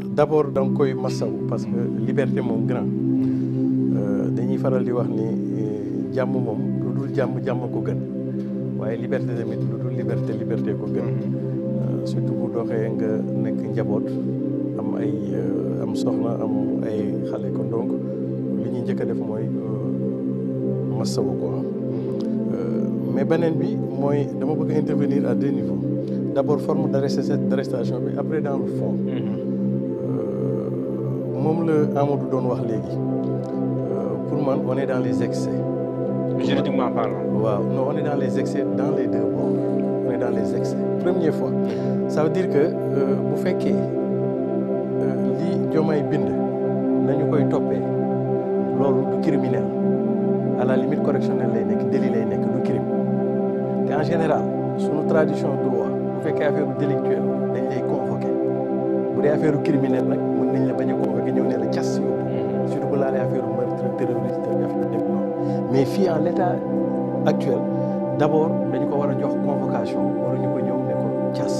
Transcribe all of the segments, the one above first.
d'abord da nga koy masawu parce que liberté moom grand dañuy faral di wax ni jàmm moom lu dul jàmm ko gën waaye liberté tamit lu dul liberté ko gën surtout bu doxee nga nekk njaboot am ay am soxna am ay xale kon donc li ñuy njëkk a def mooy masawu ko mais beneen bi mooy dama bëgg intervenir à deux niveaux d'abord forme d'arrestation bi après dans le fond moom la Amadou doon wax léegi pour man on est dans les excès. Juridiquement parlant. waaw non on est dans les excès dans les deux bords on est dans les excès. Première fois ça veut dire que bu fekkee li Diomaye bind nañu koy toppee loolu du criminel à la limite correctionnelle lay nekk délit lay nekk du crime te en général sunu tradition droit bu fekkee affaire délictuelle dañ lay convoqué bu dee affaire criminelle nag mën nañ la bañ a convoqué ñëw ne la cas yóbbu surtout bu laalee affaire meurtre terroriste def na dem noonu mais fii en l'état actuel d'abord dañu ko war a jox convocation waruñu ko ñëw ne ko cas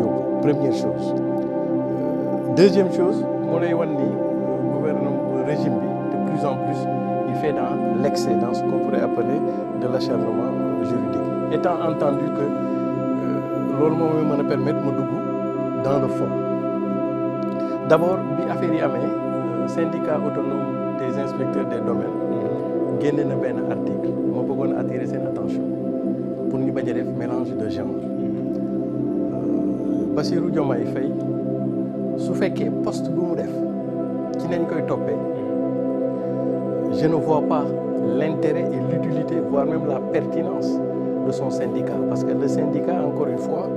yóbbu première chose deuxième chose moo lay wan ni gouvernement régime bi de plus en plus il fait dans l'excès dans ce qu'on pourrait appeler de l'acharnement juridique étant entendu que loolu moo mën a permettre ma dugg dans le fond d'abord bi affaire yi amee syndicat autonome des inspecteurs des domaines génne na benn article moo bëggoon a attirer seen attention pour ñu bañ a def mélange de genre Bassirou Diomaye Faye su fekkee poste bu mu def ci nañ koy toppee je ne vois pas l'intérêt et l'utilité voire même la pertinence de son syndicat parce que le syndicat encore une fois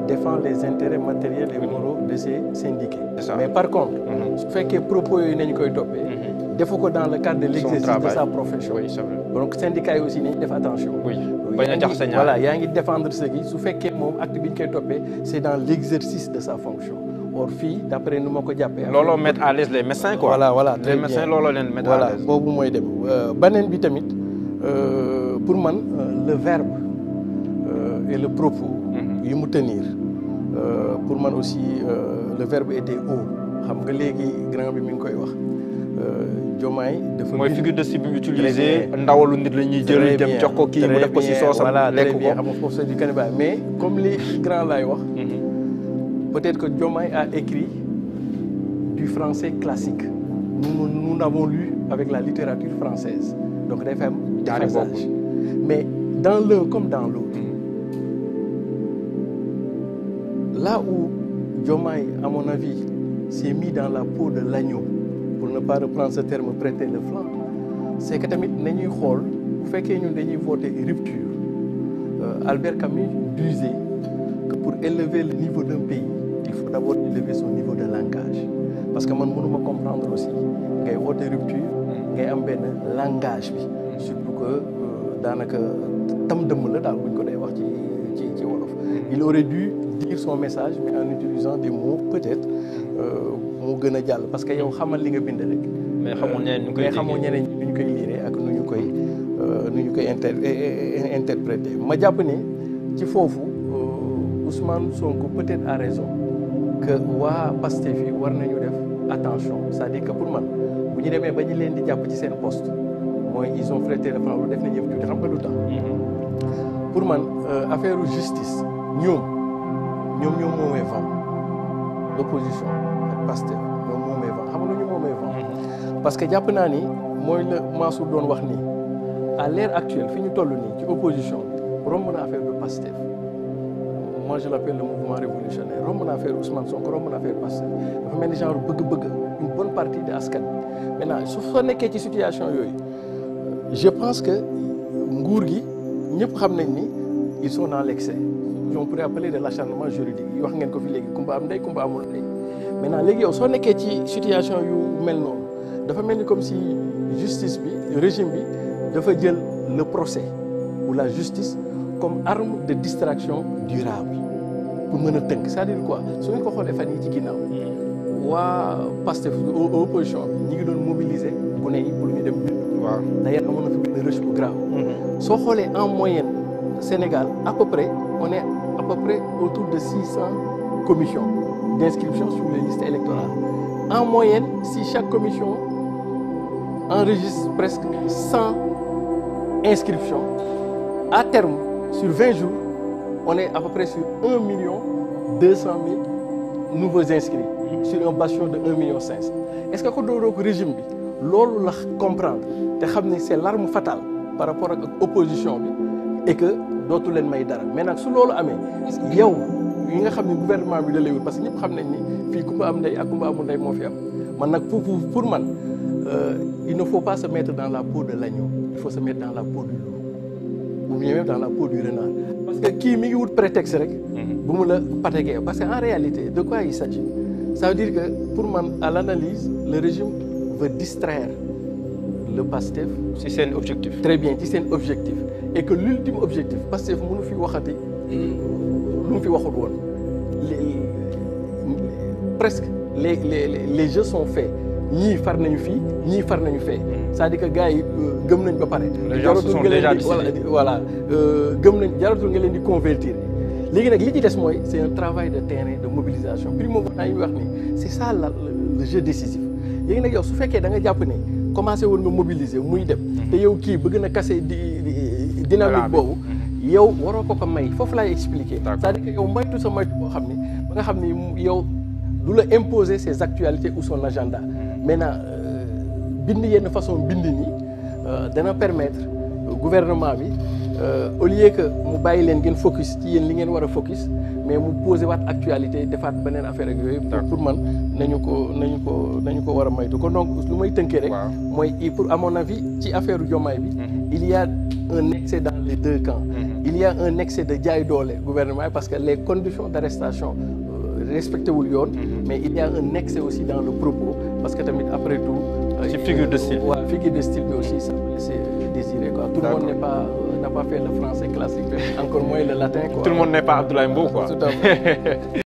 défend les intérêts matériels et moraux de ses syndiqués. Mais par contre su fekkee propos yooyu nañ koy toppee defu ko dans le cadre de l'exercice de sa profession. Oui, c'est vrai. Donc syndicat yi aussi nañ def attention. Oui bañ a jaxase ñaar voilà yaa ngi défendre ce qui su fekkee moom acte bi ñu koy toppee c'est dans l'exercice de sa fonction. Or fii d'après nu ma ko jàppee. looloo mettre à l'aise les médecins quoi. voilà très bien les médecins looloo leen mettre à l'aise. boobu mooy dem beneen bi tamit pour man le verbe et le propos. yi mu tenir pour man aussi le verbe était haut xam nga léegi grand bi mi ngi koy wax. Diomaye dafa mooy figure de style bi utilisé ndawalu nit la ñuy jël dem jox ko kii mu def ko ci soosam lekk ko xam nga foofu c'est du cannibale mais comme li grand laay wax peut-être que Diomaye a écrit du français classique nous n'avons lu avec la littérature française donc day am déphasage mais dans l'un comme dans l'autre là où Diomaye à mon avis s'est mis dans la peau de l'agneau pour ne pas reprendre ce terme prêter le flanc c'est que tamit nañuy xool bu fekkee ñun dañuy voter rupture Albert Camus disait que pour élever le niveau d'un pays il faut d'abord élever son niveau de langage parce que man mënuma comprendre aussi ngay voter rupture ngay am benn langage bi surtout que daanaka tam dëmm la daal buñ ko dee wax ci wolof il aurait dû dire son message mais en utilisant des mots peut-être moo gën a jàll parce que yow xamal li nga bind rek. mais xamoo ñeneen nu ñu koy lire ak nu ñu koy interpréter ma jàpp ni ci foofu Ousmane Sonko peut-être a raison que waa Pastef yi war nañu def attention c'est-à-dire que pour man bu ñu demee ba ñu leen di jàpp ci seen poste mooy ils ont prêté le flanc def nañu yëf tuuti xam nga lu tax. pour man affaire justice ñoom moomee vent l'opposition ak Pastef ñoom moomee vent xam nga ñu moomee vent parce que jàpp naa ni mooy la Mansour doon wax nii à l'ère actuelle fi ñu toll nii ci opposition romb na affaire de Pastef moi je l'appelle le mouvement révolutionnaire romb na affaire Ousmane Sonko romb na affaire Pastef dafa mel ni genre bëgg-bëgg une bonne partie de askan bi maintenant su soo nekkee ci situation yooyu je pense que nguur gi ñëpp xam nañ ni ils sont dans l'excès on pourrait appeler de l'acharnement juridique yi wax ngeen ko fi léegi kumba am ndey kumba amul ndey maintenant léegi yow soo nekkee ci situation yu mel noonu dafa mel ni comme si justice bi régime bi dafa jël le procès ou la justice comme arme de distraction durable pour mën a tënk c'est-à-dire quoi su ngeen ko xoolee fan yi ci ginnaaw waa Pastef opposition bi ñi ngi doon mobiliser bu ne yi pour ñu dem waaw d'ailleurs amoon na fi benn rush bu grave soo xoolee en moyenne Sénégal à peu près on est à peu près autour de 600 commissions d'inscription sur les listes électorales. En moyenne, si chaque commission enregistre presque 100 inscriptions, à terme, sur 20 jours, on est à peu près sur 1 200 000 nouveaux inscrits sur un bastion de 1,5 million. Est-ce que le régime, loolu la comprendre, c'est l'arme fatale par rapport à l'opposition et que d'autres leen may dara mais nag su loolu amee yow yi nga xam ne gouvernement bi da lay wut parce que ñëpp xam nañ ni fii kumba am ndey ak kumba amul ndey moo fi am man nag pour man il ne faut pas se mettre dans la peau de l'agneau, il faut se mettre dans la peau du loup ou bien même dans la peau du renard parce que kii mi ngi wut prétexte rek bu mu la pategee parce que en réalité de quoi il s'agit? Ça veut dire que pour man à l'analyse le régime veut distraire le PASTEF. C'est un objectif. Très bien, c'est un objectif. Et que l'ultime objectif, PASTEF, nous fi waxati, nous fi waxul woon. Presque les jeux sont faits. Ñii far nañu fii, ñii far nañu fee. C'est-à-dire que gars yi gëm nañ ba pare. Les gens se sont déjà décidés. Voilà, gëm nañ jaratul nga leen di convertir. Léegi nag li ci des mooy c'est un travail de terrain, de mobilisation. Primo naa ñu wax ni c'est ça le jeu décisif. Léegi nag yow su fekkee da nga jàpp ne commencé woon nga mobiliser muy dem te yow kii bëgg na casser dynamique boobu yow waroo ko may foofu laay expliquer c'est-à-dire que yow moytu sa moytu boo xam ni ba nga xam ni yow du la imposer ses actualités ou son agenda maintenant bind yenn façon bind nii dana permettre gouvernement bi au lieu que mu bàyyi leen ngeen focus ci yéen li ngeen war a focus mais mu posé waat actualité defaat beneen affaire ak yooyu pour man nañu ko war a moytu kon donc lu may tënkee rek mooy pour à mon avis ci affaire Diomaye bi il y a un excès dans les deux camps il y a un excès de jaay doole gouvernement parce que les conditions d'arrestation respecté wul yoon mais il y a un excès aussi dans le propos parce que tamit après tout ci figure de style figure de style bi aussi ça c'est désiré quoi tout le monde n'a pas fait le français classique encore moins le latin quoi tout le monde n'est pas Abdoulaye Mbow quoi tout à fait